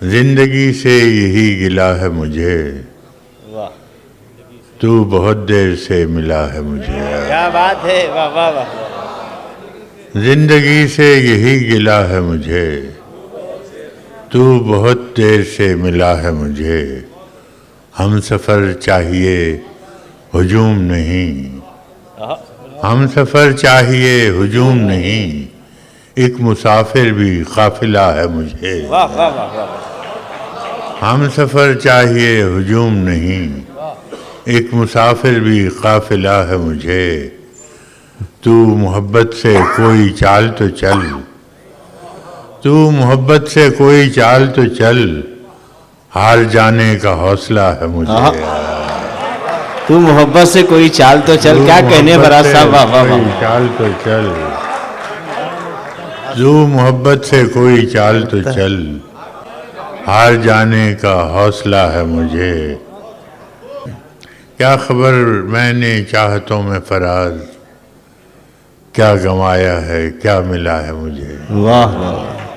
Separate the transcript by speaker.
Speaker 1: जिंदगी से यही गिला है मुझे,
Speaker 2: वाह,
Speaker 1: तू बहुत देर से मिला है मुझे।
Speaker 2: क्या बात है, वाह वाह वाह।
Speaker 1: जिंदगी से यही गिला है मुझे, तू बहुत देर से मिला है मुझे। हम सफ़र चाहिए हुजूम नहीं, हम सफ़र चाहिए हुजूम नहीं, एक मुसाफिर भी काफिला है मुझे।
Speaker 2: वाह वाह वाह वाह।
Speaker 1: हम सफ़र चाहिए हुजूम नहीं, एक मुसाफिर भी काफिला है मुझे। तू मोहब्बत से कोई चाल तो चल, तू मोहब्बत से कोई चाल तो चल, हार जाने का हौसला है मुझे।
Speaker 2: तू मोहब्बत से कोई चाल तो चल, क्या कहने फराज साहब, वाह वाह वाह।
Speaker 1: चाल तो चल, तू मोहब्बत से कोई चाल तो चल, हार जाने का हौसला है मुझे। क्या खबर मैंने चाहतों में फराज, क्या गंवाया है क्या मिला है मुझे।
Speaker 2: वाह वाह।